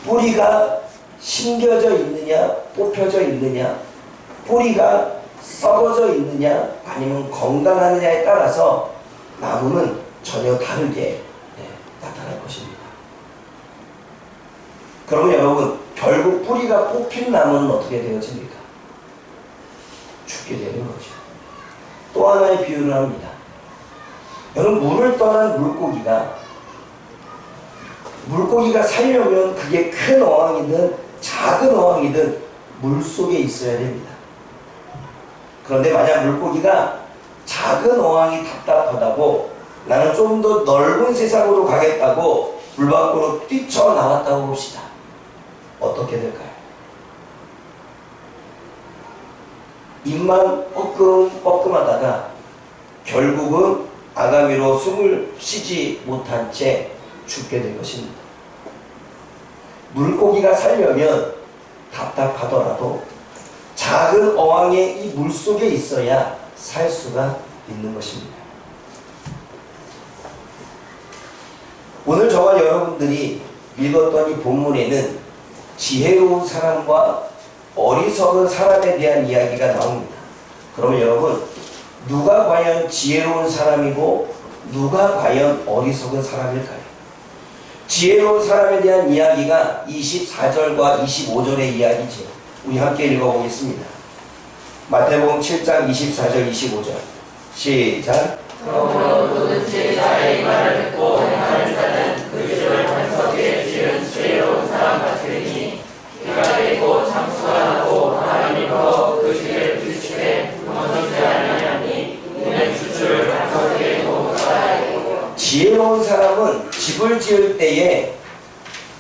뿌리가 심겨져 있느냐 뽑혀져 있느냐, 뿌리가 썩어져 있느냐 아니면 건강하느냐에 따라서 나무는 전혀 다르게 나타날 것입니다. 그러면 여러분, 결국 뿌리가 뽑힌 나무는 어떻게 되어집니까? 죽게 되는 거죠. 또 하나의 비유를 합니다. 여러분, 물을 떠난 물고기가 살려면 그게 큰 어항이든 작은 어항이든 물속에 있어야 됩니다. 그런데 만약 물고기가 작은 어항이 답답하다고, 나는 좀 더 넓은 세상으로 가겠다고 물 밖으로 뛰쳐나왔다고 봅시다. 어떻게 될까요? 입만 뻐끔뻐끔하다가 결국은 아가미로 숨을 쉬지 못한 채 죽게 될 것입니다. 물고기가 살려면 답답하더라도 작은 어항의 이 물속에 있어야 살 수가 있는 것입니다. 오늘 저와 여러분들이 읽었던 이 본문에는 지혜로운 사람과 어리석은 사람에 대한 이야기가 나옵니다. 그러면 여러분, 누가 과연 지혜로운 사람이고 누가 과연 어리석은 사람일까요? 지혜로운 사람에 대한 이야기가 24절과 25절의 이야기죠. 우리 함께 읽어보겠습니다. 마태복음 7장 24절 25절 시작. 그러므로 누구든지 나의 말을 듣고 행하는 자는 그 집을 반석 위에 지은 지혜로운 사람 같으니 비가 내리고 창수가 나고 바람이 불어 그 집을 부딪히되 무너지지 아니하니 이는 주추를 반석 위에 놓은 자라. 지혜로운 사람은 집을 지을 때에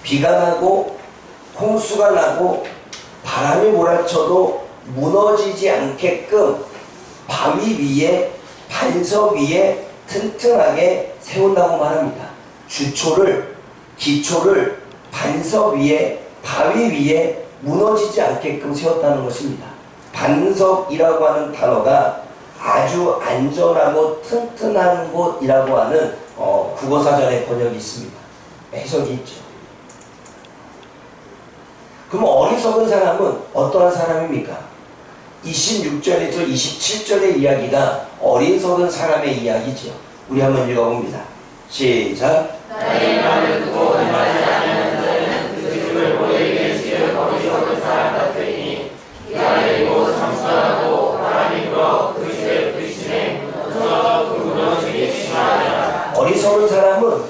비가 나고 홍수가 나고 바람이 몰아쳐도 무너지지 않게끔 바위 위에 반석 위에 튼튼하게 세운다고 말합니다. 기초를 반석 위에 바위 위에 무너지지 않게끔 세웠다는 것입니다. 반석이라고 하는 단어가 아주 안전하고 튼튼한 곳이라고 하는 국어사전에 번역이 있습니다. 해석이 있죠. 그럼 어리석은 사람은 어떠한 사람입니까? 26절에서 27절의 이야기가 어리석은 사람의 이야기죠. 우리 한번 읽어봅니다. 시작. 나의 말을 듣고 행하지 않는 자는 그 집을 모래 위에 지은 어리석은 사람 같으니 비가 내리고 창수가 나고 바람이 불어 그 집을 부딪히매 무너져 그 무너지기 심하니라. 어리석은 사람은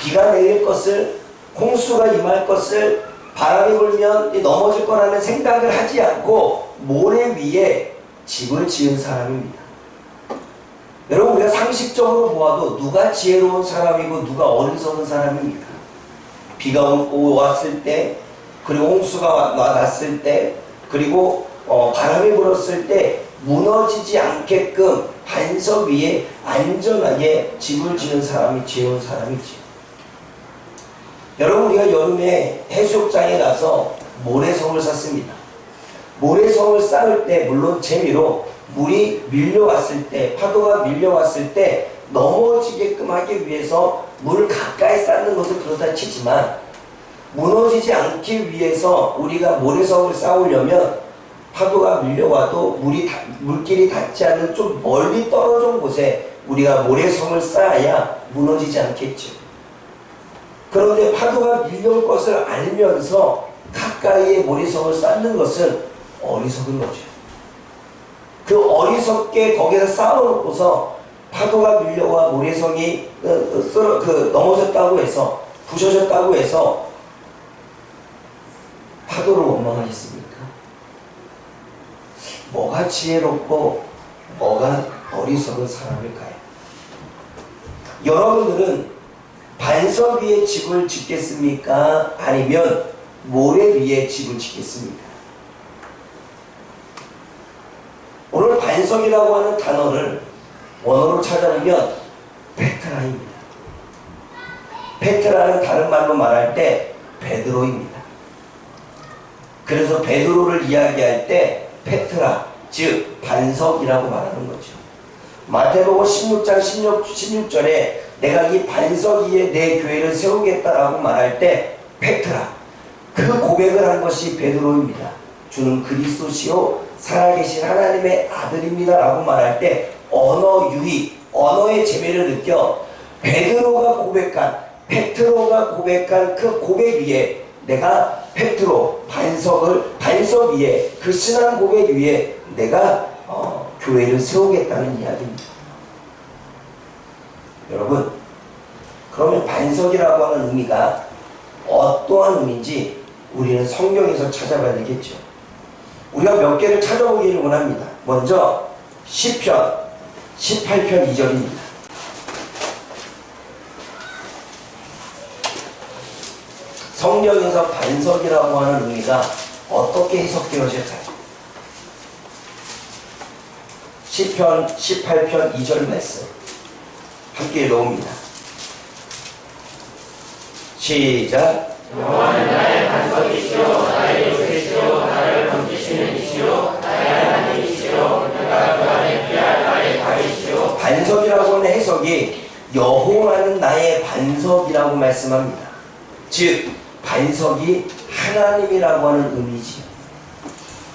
비가 내릴 것을, 홍수가 임할 것을, 바람이 불면 넘어질 거라는 생각을 하지 않고 모래 위에 집을 지은 사람입니다. 여러분, 우리가 상식적으로 보아도 누가 지혜로운 사람이고 누가 어리석은 사람입니까? 비가 왔을 때, 그리고 홍수가 났을 때, 그리고 바람이 불었을 때 무너지지 않게끔 반석 위에 안전하게 집을 지은 사람이 지혜로운 사람이지요. 여러분, 우리가 여름에 해수욕장에 가서 모래성을 쌓습니다. 모래성을 쌓을 때 물론 재미로 물이 밀려왔을 때, 파도가 밀려왔을 때 넘어지게끔 하기 위해서 물을 가까이 쌓는 것을 그렇다 치지만, 무너지지 않기 위해서 우리가 모래성을 쌓으려면 파도가 밀려와도 물길이 닿지 않는 좀 멀리 떨어진 곳에 우리가 모래성을 쌓아야 무너지지 않겠죠. 그런데 파도가 밀려올 것을 알면서 가까이에 모래성을 쌓는 것은 어리석은 거죠. 그 어리석게 거기서 쌓아놓고서 파도가 밀려와 모래성이 넘어졌다고 해서, 부셔졌다고 해서 파도를 원망하겠습니까? 뭐가 지혜롭고 뭐가 어리석은 사람일까요? 여러분들은 반석 위에 집을 짓겠습니까? 아니면 모래 위에 집을 짓겠습니까? 오늘 반석이라고 하는 단어를 원어로 찾아보면 페트라입니다. 페트라는 다른 말로 말할 때 베드로입니다. 그래서 베드로를 이야기할 때 페트라, 즉 반석이라고 말하는 거죠. 마태복음 16장 16절에 내가 이 반석 위에 내 교회를 세우겠다라고 말할 때 페트라, 그 고백을 한 것이 베드로입니다. 주는 그리스도시요 살아계신 하나님의 아들입니다 라고 말할 때 언어 유희, 언어의 재미를 느껴 베드로가 고백한, 페트로가 고백한 그 고백 위에 내가 페트로 반석 위에 그 신앙 고백 위에 내가 교회를 세우겠다는 이야기입니다. 여러분, 그러면 반석이라고 하는 의미가 어떠한 의미인지 우리는 성경에서 찾아봐야 되겠죠. 우리가 몇 개를 찾아보기를 원합니다. 먼저 시편 18편 2절입니다. 성경에서 반석이라고 하는 의미가 어떻게 해석되어질까요? 시편 18편 2절 말씀 함께 읽어봅니다. 시작. 여호와는 나의 반석이시요 나의 요새시요 나를 건지시는 이시요 나의 하나님이시요 내가 그 안에 피할 나의 다리시요. 반석이라고 하는 해석이 여호와는 나의 반석이라고 말씀합니다. 즉 반석이 하나님이라고 하는 의미지요.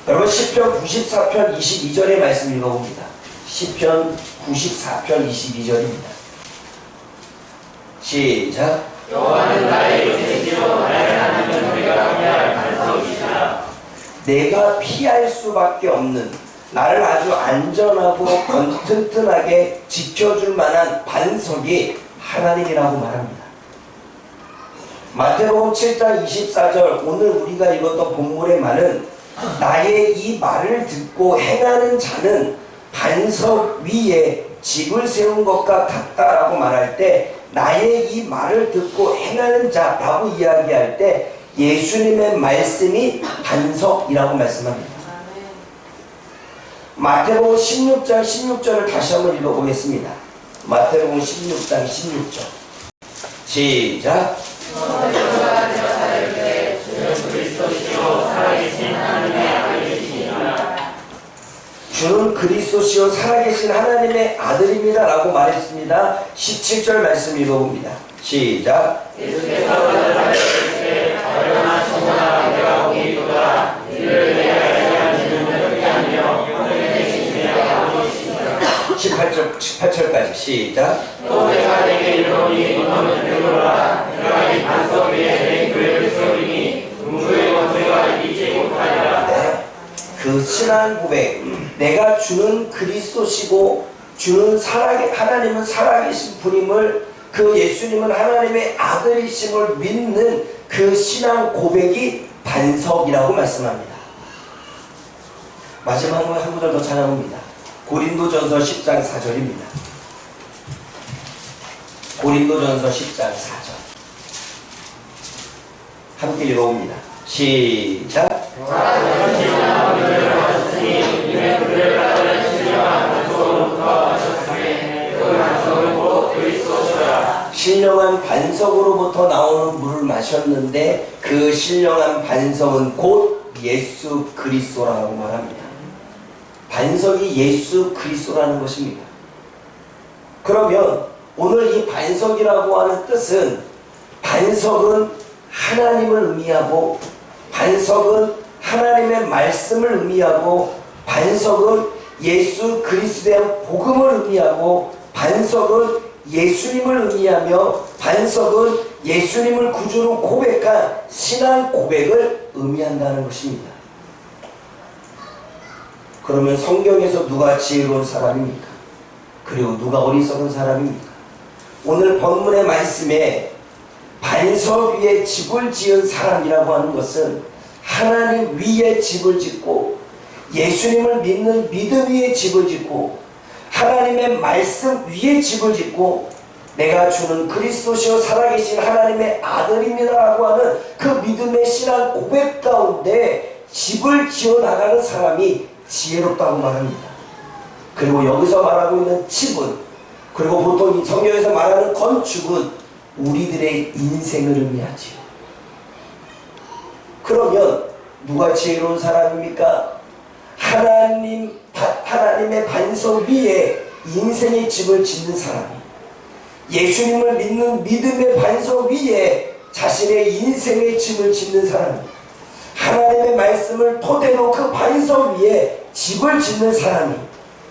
여러분 시편 94편 22절의 말씀 읽어봅니다. 시편 94편 22절입니다. 시작. 여호와는 나의 요새시요 나의 하나님은 내가 피할 반석이시라. 내가 피할 수밖에 없는, 나를 아주 안전하고 튼튼하게 지켜줄 만한 반석이 하나님이라고 말합니다. 마태복음 7장 24절, 오늘 우리가 읽었던 본문의 말은 나의 이 말을 듣고 행하는 자는 반석 위에 집을 세운 것과 같다라고 말할 때, 나의 이 말을 듣고 행하는 자라고 이야기할 때 예수님의 말씀이 반석이라고 말씀합니다. 마태복음 16장 16절을 다시 한번 읽어보겠습니다. 마태복음 16장 16절 시작. 주는 그리스도시요 살아계신 하나님의 아들입니다 라고 말했습니다. 17절 말씀 읽어봅니다. 시작. 예수께서 가르치시되 어려나 친구나 내가 거기 있도다 이를 내가 알게 하시는 것이 아니요 하늘에 계신 내 아버지시니라. 18절까지 시작. 또 내가 내게 이르노니 너는 배우라 내가 이 반석 위에 내 교회를 세우리니 음부의 권세가 이기지 못하리라. 네. 그 신앙 고백, 내가 주는 그리스도시고 주는 하나님은 살아계신 분임을, 그 예수님은 하나님의 아들이심을 믿는 그 신앙 고백이 반석이라고 말씀합니다. 마지막으로 한 구절 더 찾아봅니다. 고린도전서 10장 4절입니다. 고린도전서 10장 4절 함께 읽어봅니다. 시작. 신령한 반석으로부터 나오는 물을 마셨는데 그 신령한 반석은 곧 예수 그리스도라고 말합니다. 반석이 예수 그리스도라는 것입니다. 그러면 오늘 이 반석이라고 하는 뜻은, 반석은 하나님을 의미하고, 반석은 하나님의 말씀을 의미하고, 반석은 예수 그리스도에 대한 복음을 의미하고, 반석은 예수님을 의미하며, 반석은 예수님을 구주로 고백한 신앙 고백을 의미한다는 것입니다. 그러면 성경에서 누가 지혜로운 사람입니까? 그리고 누가 어리석은 사람입니까? 오늘 본문의 말씀에 반석 위에 집을 지은 사람이라고 하는 것은 하나님 위에 집을 짓고 예수님을 믿는 믿음 위에 집을 짓고 하나님의 말씀 위에 집을 짓고 내가 주는 그리스도시요 살아계신 하나님의 아들입니다라고 하는 그 믿음의 신앙 고백 가운데 집을 지어나가는 사람이 지혜롭다고 말합니다. 그리고 여기서 말하고 있는 집은, 그리고 보통 이 성경에서 말하는 건축은 우리들의 인생을 의미하지요. 그러면 누가 지혜로운 사람입니까? 하나님의 반석 위에 인생의 집을 짓는 사람이, 예수님을 믿는 믿음의 반석 위에 자신의 인생의 짐을 짓는 사람, 하나님의 말씀을 토대로 그 반석 위에 집을 짓는 사람이,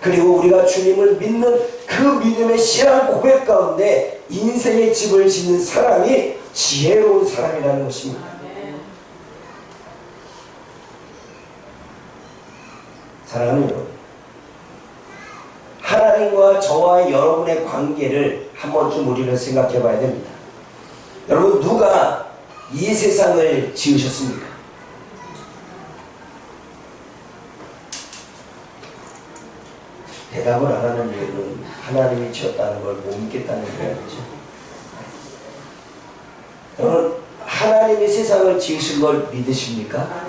그리고 우리가 주님을 믿는 그 믿음의 신앙 고백 가운데 인생의 집을 짓는 사람이 지혜로운 사람이라는 것입니다. 사랑하는 여러분, 하나님과 저와 여러분의 관계를 한 번쯤 우리는 생각해 봐야 됩니다. 여러분, 누가 이 세상을 지으셨습니까? 대답을 안 하는 이유는 하나님이 지었다는 걸 못 믿겠다는 거죠. 여러분, 하나님이 세상을 지으신 걸 믿으십니까?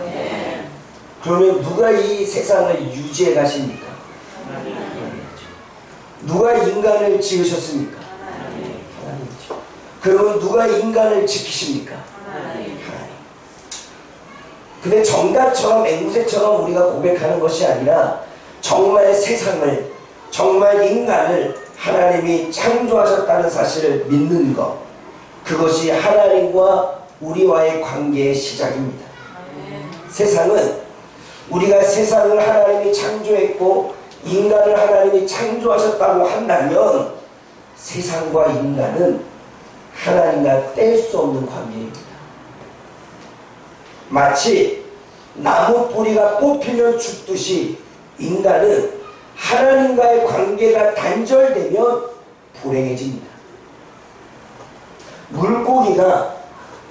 그러면 누가 이 세상을 유지해 가십니까? 누가 인간을 지으셨습니까? 하나님이죠. 그러면 누가 인간을 지키십니까? 하나님. 근데 정답처럼 앵무새처럼 우리가 고백하는 것이 아니라 정말 세상을, 정말 인간을 하나님이 창조하셨다는 사실을 믿는 것, 그것이 하나님과 우리와의 관계의 시작입니다. 세상은, 우리가 세상을 하나님이 창조했고 인간을 하나님이 창조하셨다고 한다면 세상과 인간은 하나님과 뗄 수 없는 관계입니다. 마치 나무 뿌리가 뽑히면 죽듯이 인간은 하나님과의 관계가 단절되면 불행해집니다. 물고기가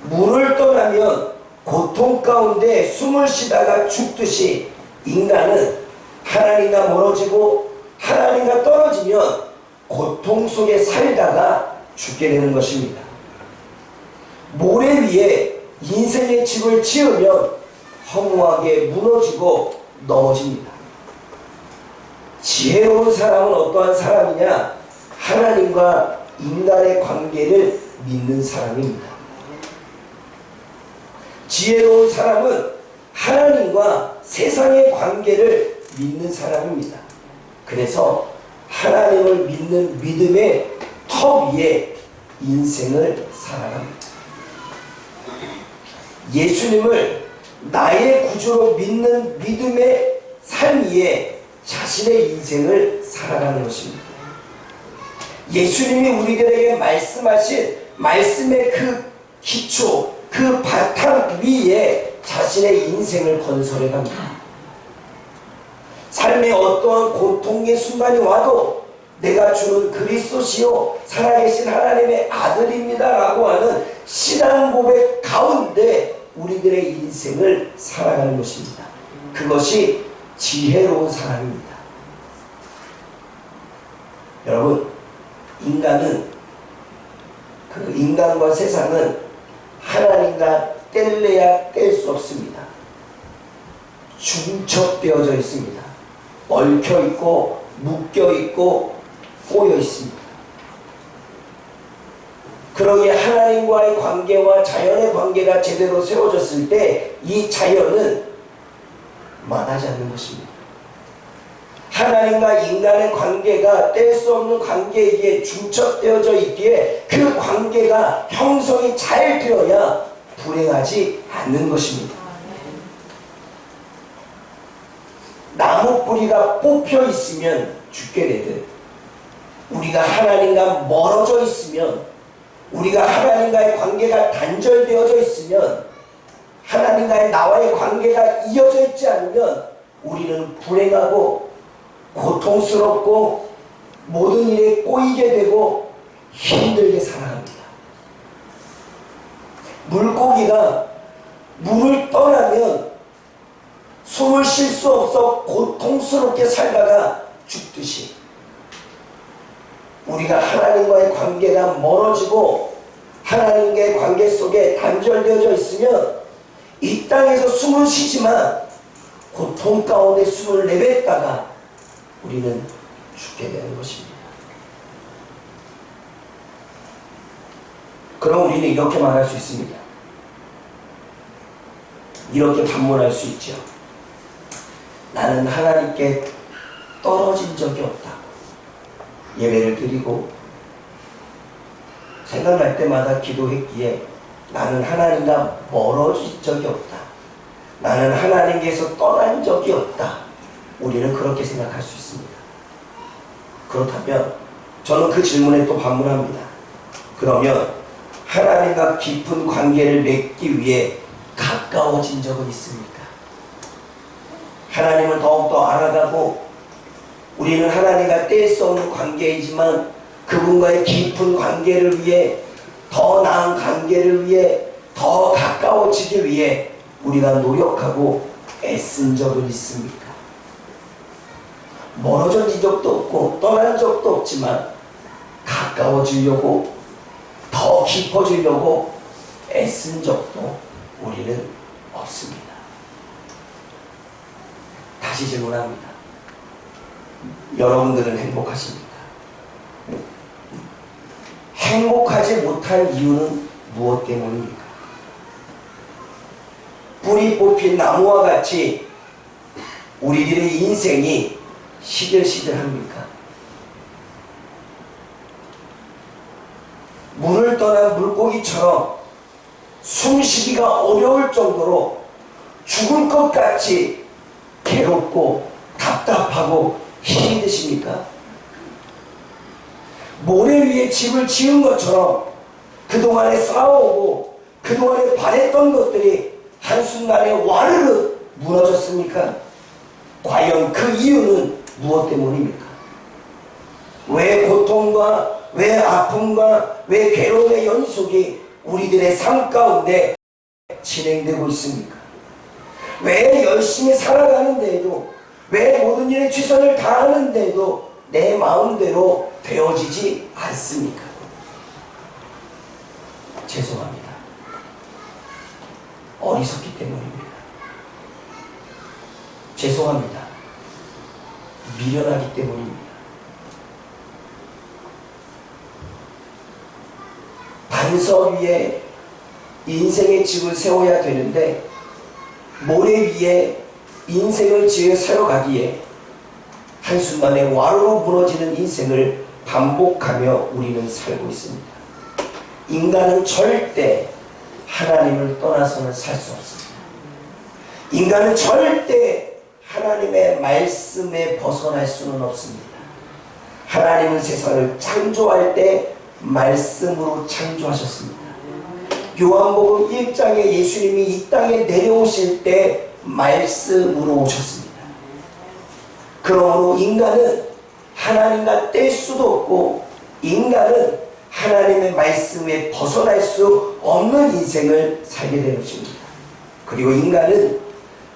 물을 떠나면 고통 가운데 숨을 쉬다가 죽듯이 인간은 하나님과 멀어지고 하나님과 떨어지면 고통 속에 살다가 죽게 되는 것입니다. 모래 위에 인생의 집을 지으면 허무하게 무너지고 넘어집니다. 지혜로운 사람은 어떠한 사람이냐? 하나님과 인간의 관계를 믿는 사람입니다. 지혜로운 사람은 하나님과 세상의 관계를 믿는 사람입니다. 그래서 하나님을 믿는 믿음의 터 위에 인생을 살아갑니다. 예수님을 나의 구주로 믿는 믿음의 삶 위에 자신의 인생을 살아가는 것입니다. 예수님이 우리들에게 말씀하신 말씀의 그 기초, 그 바탕 위에 자신의 인생을 건설해 갑니다. 삶에 어떠한 고통의 순간이 와도 내가 주는 그리스도시요 살아계신 하나님의 아들입니다 라고 하는 신앙 고백 가운데 우리들의 인생을 살아가는 것입니다. 그것이 지혜로운 사람입니다. 여러분, 인간과 세상은 하나님과 뗄래야 뗄 수 없습니다. 중첩되어져 있습니다. 얽혀 있고 묶여 있고 꼬여 있습니다. 그러기에 하나님과의 관계와 자연의 관계가 제대로 세워졌을 때 이 자연은 망하지 않는 것입니다. 하나님과 인간의 관계가 뗄 수 없는 관계이기에 중첩되어져 있기에 그 관계가 형성이 잘 되어야 불행하지 않는 것입니다. 나무 뿌리가 뽑혀 있으면 죽게 되듯 우리가 하나님과 멀어져 있으면, 우리가 하나님과의 관계가 단절되어져 있으면, 하나님과의 나와의 관계가 이어져 있지 않으면 우리는 불행하고 고통스럽고 모든 일에 꼬이게 되고 힘들게 살아갑니다. 물고기가 물을 떠나면 숨을 쉴 수 없어 고통스럽게 살다가 죽듯이 우리가 하나님과의 관계가 멀어지고 하나님과의 관계 속에 단절되어져 있으면 이 땅에서 숨을 쉬지만 고통 가운데 숨을 내뱉다가 우리는 죽게 되는 것입니다. 그럼 우리는 이렇게 말할 수 있습니다. 이렇게 반문할 수 있죠. 나는 하나님께 떨어진 적이 없다. 예배를 드리고 생각날 때마다 기도했기에 나는 하나님과 멀어진 적이 없다. 나는 하나님께서 떠난 적이 없다. 우리는 그렇게 생각할 수 있습니다. 그렇다면 저는 그 질문에 또 반문합니다. 그러면 하나님과 깊은 관계를 맺기 위해 가까워진 적은 있습니까? 하나님을 더욱더 알아가고 우리는 하나님과 뗄 수 없는 관계이지만 그분과의 깊은 관계를 위해, 더 나은 관계를 위해, 더 가까워지기 위해 우리가 노력하고 애쓴 적은 있습니까? 멀어진 적도 없고 떠난 적도 없지만 가까워지려고, 더 깊어지려고 애쓴 적도 우리는 없습니다. 다시 질문합니다. 여러분들은 행복하십니까? 행복하지 못한 이유는 무엇 때문입니까? 뿌리 뽑힌 나무와 같이 우리들의 인생이 시들시들합니까? 물을 떠난 물고기처럼 숨쉬기가 어려울 정도로 죽을 것 같이 괴롭고 답답하고 힘이 드십니까? 모래 위에 집을 지은 것처럼 그동안에 쌓아오고 그동안에 바랬던 것들이 한순간에 와르르 무너졌습니까? 과연 그 이유는 무엇 때문입니까? 왜 고통과 왜 아픔과 왜 괴로움의 연속이 우리들의 삶 가운데 진행되고 있습니까? 왜 열심히 살아가는데도, 왜 모든 일에 최선을 다하는데도 내 마음대로 되어지지 않습니까? 죄송합니다. 어리석기 때문입니다. 죄송합니다. 미련하기 때문입니다. 반석 위에 인생의 집을 세워야 되는데 모래 위에 인생을 지어 세워가기에 한순간에 와르르 무너지는 인생을 반복하며 우리는 살고 있습니다. 인간은 절대 하나님을 떠나서는 살 수 없습니다. 인간은 절대 하나님의 말씀에 벗어날 수는 없습니다. 하나님은 세상을 창조할 때 말씀으로 창조하셨습니다. 요한복음 1장에 예수님이 이 땅에 내려오실 때 말씀으로 오셨습니다. 그러므로 인간은 하나님과 뗄 수도 없고 인간은 하나님의 말씀에 벗어날 수 없는 인생을 살게 되는 것입니다. 그리고 인간은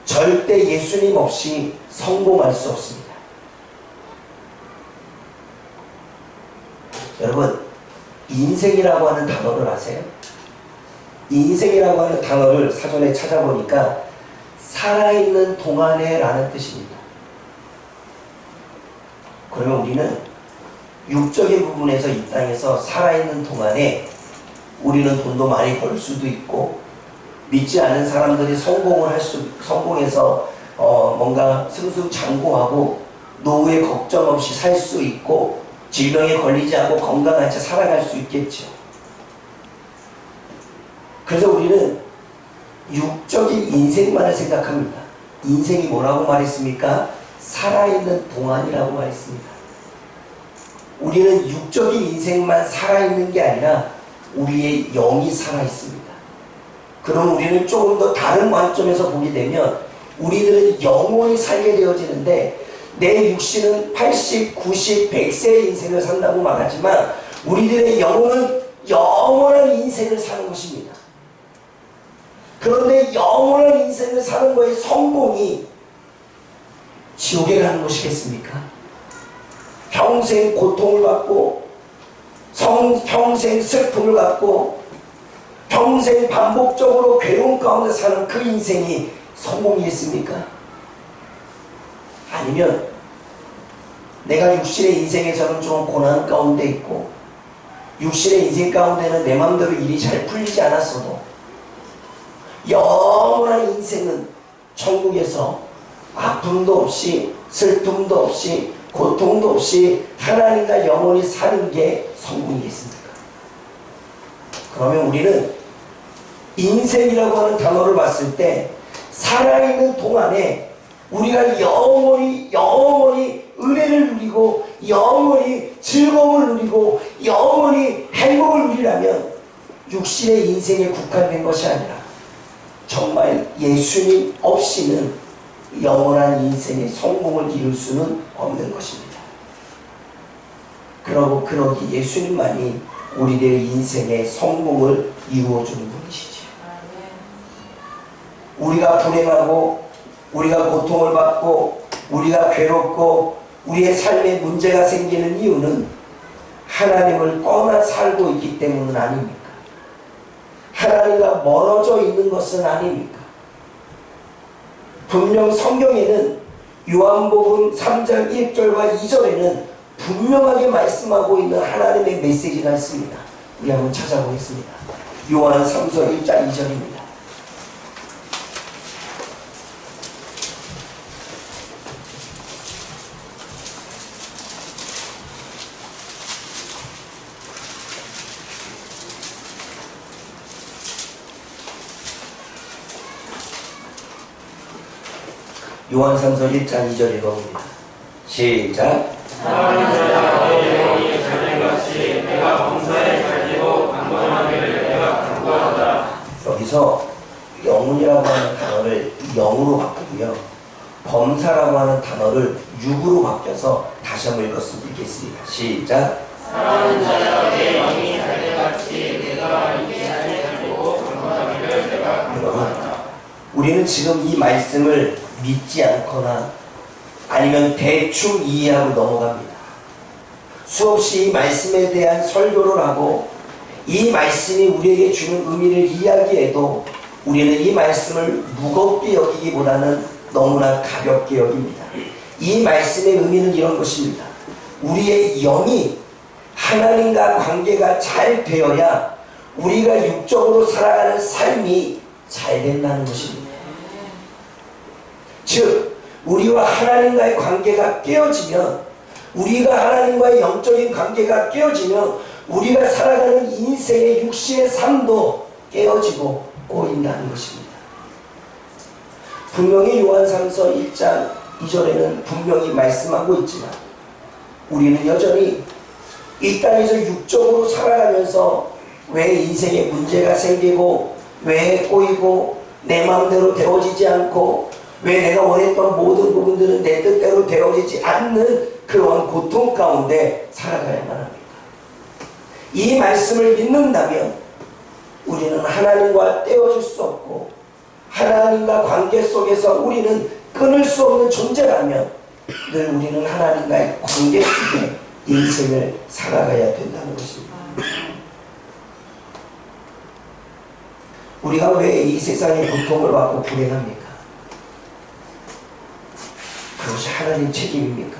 절대 예수님 없이 성공할 수 없습니다. 여러분, 인생이라고 하는 단어를 아세요? 인생이라고 하는 단어를 사전에 찾아보니까 살아있는 동안에 라는 뜻입니다. 그러면 우리는 육적인 부분에서 이 땅에서 살아있는 동안에 우리는 돈도 많이 벌 수도 있고 믿지 않는 사람들이 성공해서 뭔가 승승장구하고 노후에 걱정 없이 살 수 있고 질병에 걸리지 않고 건강한 채 살아갈 수 있겠죠. 그래서 우리는 육적인 인생만을 생각합니다. 인생이 뭐라고 말했습니까? 살아있는 동안이라고 말했습니다. 우리는 육적인 인생만 살아있는 게 아니라 우리의 영이 살아있습니다. 그럼 우리는 조금 더 다른 관점에서 보게 되면 우리들은 영원히 살게 되어지는데 내 육신은 80, 90, 100세의 인생을 산다고 말하지만 우리들의 영혼은 영원한 인생을 사는 것입니다. 그런데 영원한 인생을 사는 거의 성공이 지옥에 가는 것이겠습니까? 평생 고통을 받고 평생 슬픔을 갖고 평생 반복적으로 괴로움 가운데 사는 그 인생이 성공이겠습니까? 아니면 내가 육신의 인생에서는 좀 고난 가운데 있고 육신의 인생 가운데는 내 마음대로 일이 잘 풀리지 않았어도 영원한 인생은 천국에서 아픔도 없이 슬픔도 없이 고통도 없이 하나님과 영원히 사는 게 성공이겠습니까? 그러면 우리는 인생이라고 하는 단어를 봤을 때 살아있는 동안에 우리가 영원히 은혜를 누리고 영원히 즐거움을 누리고 영원히 행복을 누리라면 육신의 인생에 국한된 것이 아니라 정말 예수님 없이는 영원한 인생의 성공을 이룰 수는 없는 것입니다. 그러기 예수님만이 우리들의 인생의 성공을 이루어주는 분이시죠. 우리가 불행하고 우리가 고통을 받고 우리가 괴롭고 우리의 삶에 문제가 생기는 이유는 하나님을 떠나 살고 있기 때문은 아닙니까? 하나님과 멀어져 있는 것은 아닙니까? 분명 성경에는 요한복음 3장 1절과 2절에는 분명하게 말씀하고 있는 하나님의 메시지가 있습니다. 우리 한번 찾아보겠습니다. 요한 3서 1장 2절입니다. 요한 3서 1장 2절 읽어봅니다. 시작. 사랑하는 자야 너희 영혼이 잘된 것이 내가 범사에 잘되고 강건하기를 내가 간구하다. 여기서 영혼이라고 하는 단어를 영으로 바꾸고요. 범사라고 하는 단어를 육으로 바뀌어서 다시 한번 읽겠습니다. 시작. 사랑하는 자야 내 영이 잘된 것이 내가 이게 잘되고 강건하기를 내가 간구하다. 우리는 지금 이 말씀을 믿지 않거나 아니면 대충 이해하고 넘어갑니다. 수없이 이 말씀에 대한 설교를 하고 이 말씀이 우리에게 주는 의미를 이야기해도 우리는 이 말씀을 무겁게 여기기보다는 너무나 가볍게 여깁니다. 이 말씀의 의미는 이런 것입니다. 우리의 영이 하나님과 관계가 잘 되어야 우리가 육적으로 살아가는 삶이 잘 된다는 것입니다. 즉 우리와 하나님과의 관계가 깨어지면 우리가 하나님과의 영적인 관계가 깨어지면 우리가 살아가는 인생의 육신의 삶도 깨어지고 꼬인다는 것입니다. 분명히 요한 3서 1장 2절에는 분명히 말씀하고 있지만 우리는 여전히 이 땅에서 육적으로 살아가면서 왜 인생에 문제가 생기고 왜 꼬이고 내 마음대로 되어지지 않고 왜 내가 원했던 모든 부분들은 내 뜻대로 되어지지 않는 그러한 고통 가운데 살아가야만 합니까? 이 말씀을 믿는다면 우리는 하나님과 떼어질 수 없고 하나님과 관계 속에서 우리는 끊을 수 없는 존재라면 늘 우리는 하나님과의 관계 속에 인생을 살아가야 된다는 것입니다. 우리가 왜 이 세상에 고통을 받고 불행합니까? 그것이 하나님 책임입니까?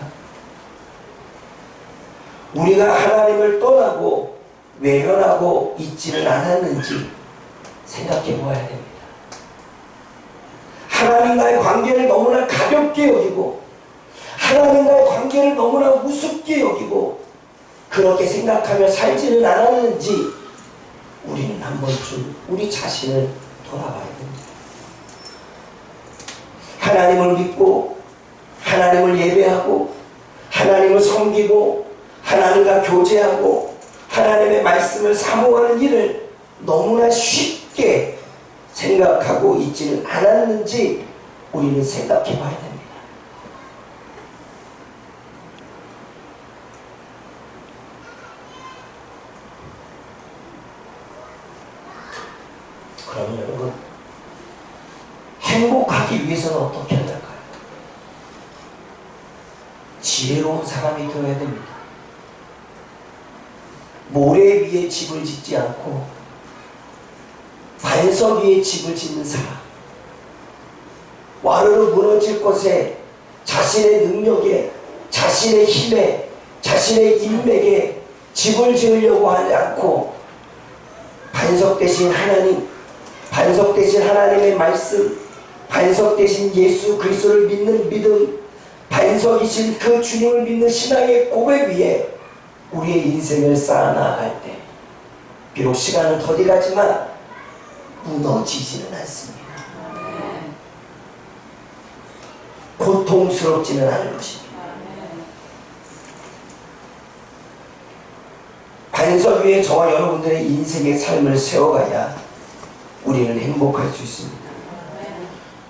우리가 하나님을 떠나고 외면하고 있지는 않았는지 생각해 보아야 됩니다. 하나님과의 관계를 너무나 가볍게 여기고 하나님과의 관계를 너무나 우습게 여기고 그렇게 생각하며 살지는 않았는지 우리는 한 번쯤 우리 자신을 돌아봐야 됩니다. 하나님을 믿고 하나님을 예배하고 하나님을 섬기고 하나님과 교제하고 하나님의 말씀을 사모하는 일을 너무나 쉽게 생각하고 있지는 않았는지 우리는 생각해 봐야 됩니다. 그러면 여러분 행복하기 위해서는 어떻게 해야 될까요? 지혜로운 사람이 되어야 됩니다. 모래 위에 집을 짓지 않고 반석 위에 집을 짓는 사람, 와르르 무너질 것에 자신의 능력에 자신의 힘에 자신의 인맥에 집을 지으려고 하지 않고 반석 대신 하나님, 반석 대신 하나님의 말씀, 반석 대신 예수 그리스도를 믿는 믿음, 반석이신 그 주님을 믿는 신앙의 고백 위에 우리의 인생을 쌓아나갈 때 비록 시간은 더디가지만 무너지지는 않습니다. 고통스럽지는 않은 것입니다. 반석 위에 저와 여러분들의 인생의 삶을 세워가야 우리는 행복할 수 있습니다.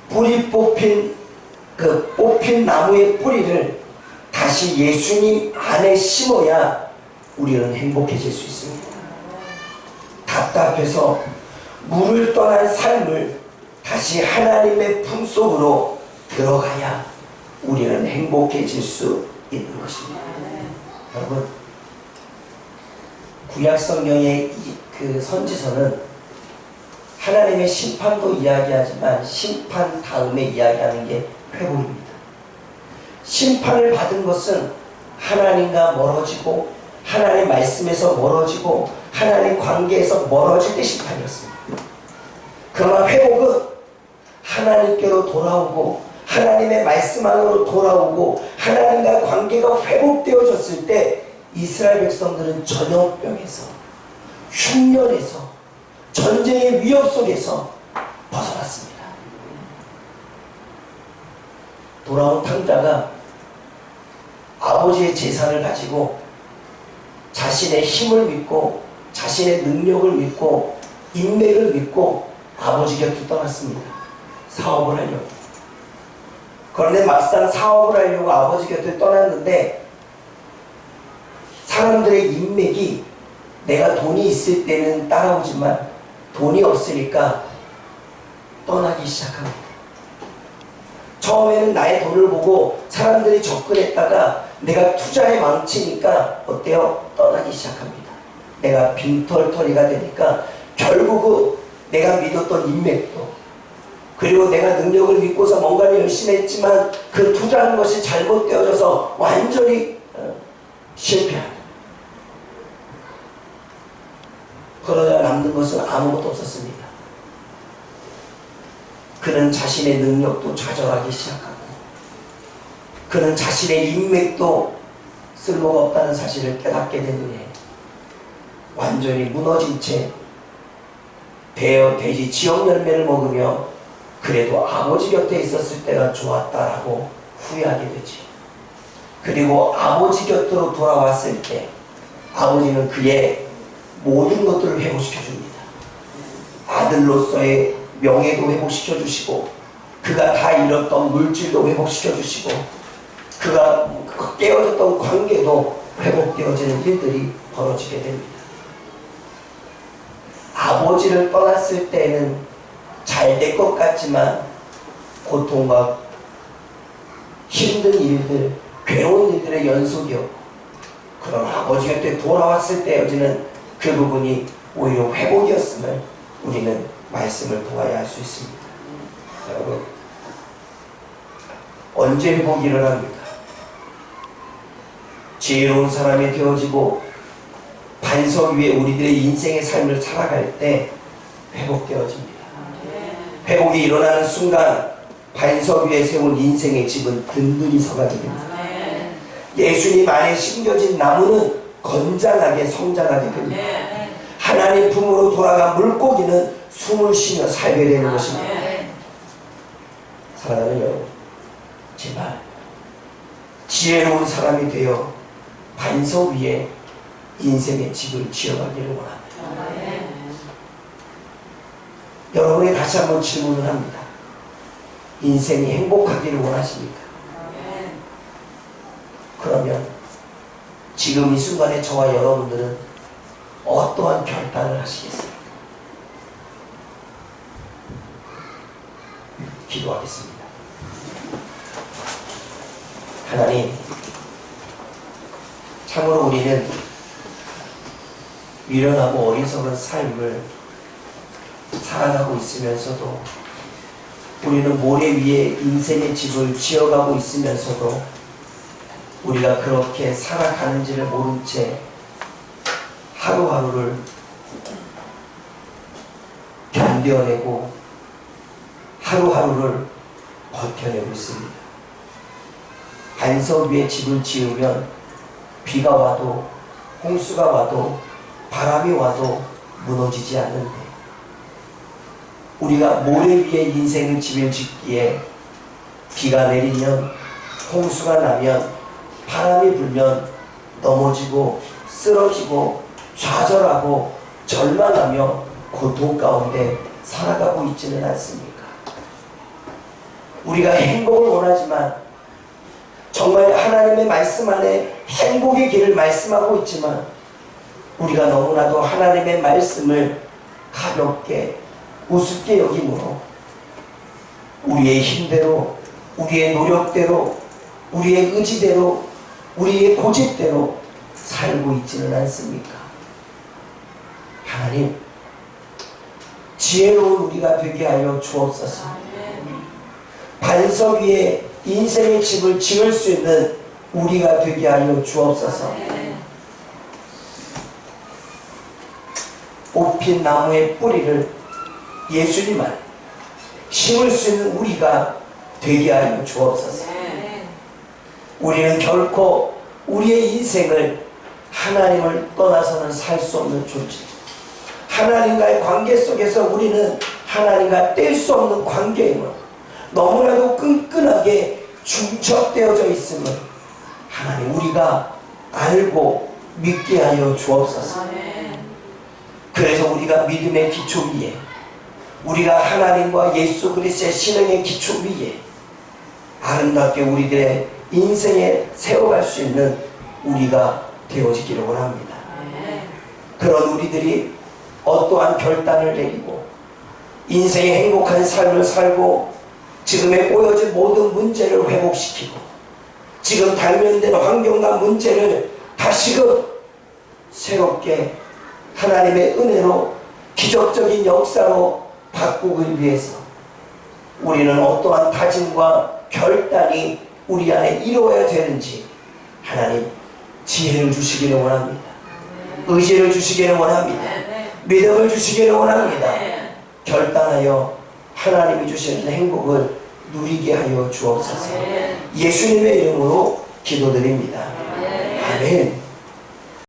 뿌리 뽑힌 뽑힌 나무의 뿌리를 다시 예수님 안에 심어야 우리는 행복해질 수 있습니다. 답답해서 물을 떠난 삶을 다시 하나님의 품속으로 들어가야 우리는 행복해질 수 있는 것입니다. 여러분, 구약 성경의 그 선지서는 하나님의 심판도 이야기하지만 심판 다음에 이야기하는 게 회복입니다. 심판을 받은 것은 하나님과 멀어지고 하나님 말씀에서 멀어지고 하나님 관계에서 멀어질 때 심판이었습니다. 그러나 회복은 하나님께로 돌아오고 하나님의 말씀 안으로 돌아오고 하나님과 관계가 회복되어졌을 때 이스라엘 백성들은 전염병에서, 흉년에서, 전쟁의 위협 속에서 벗어났습니다. 돌아온 탕자가 아버지의 재산을 가지고 자신의 힘을 믿고 자신의 능력을 믿고 인맥을 믿고 아버지 곁을 떠났습니다. 사업을 하려고. 그런데 막상 사업을 하려고 아버지 곁을 떠났는데 사람들의 인맥이 내가 돈이 있을 때는 따라오지만 돈이 없으니까 떠나기 시작합니다. 처음에는 나의 돈을 보고 사람들이 접근했다가 내가 투자에 망치니까 어때요? 떠나기 시작합니다. 내가 빈털터리가 되니까 결국은 내가 믿었던 인맥도 그리고 내가 능력을 믿고서 뭔가를 열심히 했지만 그 투자한 것이 잘못되어져서 완전히 실패합니다. 그러다 남는 것은 아무것도 없었습니다. 그는 자신의 능력도 좌절하기 시작하고 그는 자신의 인맥도 쓸모가 없다는 사실을 깨닫게 된 후에 완전히 무너진 채 돼지 지역 열매를 먹으며 그래도 아버지 곁에 있었을 때가 좋았다라고 후회하게 되지. 그리고 아버지 곁으로 돌아왔을 때 아버지는 그의 모든 것들을 회복시켜 줍니다. 아들로서의 명예도 회복시켜 주시고 그가 다 잃었던 물질도 회복시켜 주시고 그가 깨어졌던 관계도 회복되어지는 일들이 벌어지게 됩니다. 아버지를 떠났을 때는 잘 될 것 같지만 고통과 힘든 일들, 괴로운 일들의 연속이었고 그러나 아버지 곁에 돌아왔을 때여지는 그 부분이 오히려 회복이었음을 우리는 말씀을 보아야 할 수 있습니다. 여러분, 언제 회복이 일어납니까? 지혜로운 사람이 되어지고 반석 위에 우리들의 인생의 삶을 살아갈 때 회복되어집니다. 회복이 일어나는 순간 반석 위에 세운 인생의 집은 든든히 서가게 됩니다. 예수님 안에 심겨진 나무는 건장하게 성장하게 됩니다. 하나님 품으로 돌아간 물고기는 숨을 쉬며 살게 되는 것입니다. 사랑하는 여러분, 제발 지혜로운 사람이 되어 반석 위에 인생의 집을 지어가기를 원합니다. 여러분이 다시 한번 질문을 합니다. 인생이 행복하기를 원하십니까? 그러면 지금 이 순간에 저와 여러분들은 어떠한 결단을 하시겠습니까? 기도하겠습니다. 하나님, 참으로 우리는 미련하고 어리석은 삶을 살아가고 있으면서도 우리는 모래 위에 인생의 집을 지어가고 있으면서도 우리가 그렇게 살아가는지를 모른 채 하루하루를 견뎌내고 하루하루를 버텨내고 있습니다. 반석 위에 집을 지으면 비가 와도 홍수가 와도 바람이 와도 무너지지 않는데 우리가 모래 위에 인생의 집을 짓기에 비가 내리면, 홍수가 나면, 바람이 불면 넘어지고 쓰러지고 좌절하고 절망하며 고통 가운데 살아가고 있지는 않습니까? 우리가 행복을 원하지만, 정말 하나님의 말씀 안에 행복의 길을 말씀하고 있지만, 우리가 너무나도 하나님의 말씀을 가볍게 우습게 여김으로 우리의 힘대로, 우리의 노력대로, 우리의 의지대로, 우리의 고집대로 살고 있지는 않습니까? 하나님, 지혜로운 우리가 되게 하여 주옵소서. 반석 위에 인생의 집을 지을 수 있는 우리가 되게 하여 주옵소서. 꽃핀 나무의 뿌리를 예수님 안 심을 수 있는 우리가 되게 하여 주옵소서. 우리는 결코 우리의 인생을 하나님을 떠나서는 살 수 없는 존재, 하나님과의 관계 속에서 우리는 하나님과 뗄 수 없는 관계임을 너무나도 끈끈하게 중첩되어져 있음을 하나님 우리가 알고 믿게 하여 주옵소서. 그래서 우리가 믿음의 기초 위에, 우리가 하나님과 예수 그리스도의 신앙의 기초 위에 아름답게 우리들의 인생에 세워갈 수 있는 우리가 되어지기를 원합니다. 그런 우리들이 어떠한 결단을 내리고 인생의 행복한 삶을 살고 지금의 꼬여진 모든 문제를 회복시키고 지금 당면된 환경과 문제를 다시금 새롭게 하나님의 은혜로 기적적인 역사로 바꾸기 위해서 우리는 어떠한 다짐과 결단이 우리 안에 이루어야 되는지 하나님 지혜를 주시기를 원합니다. 의지를 주시기를 원합니다. 믿음을 주시기를 원합니다. 결단하여 하나님이 주시는 행복을 누리게 하여 주옵소서. 예수님의 이름으로 기도드립니다. 아멘.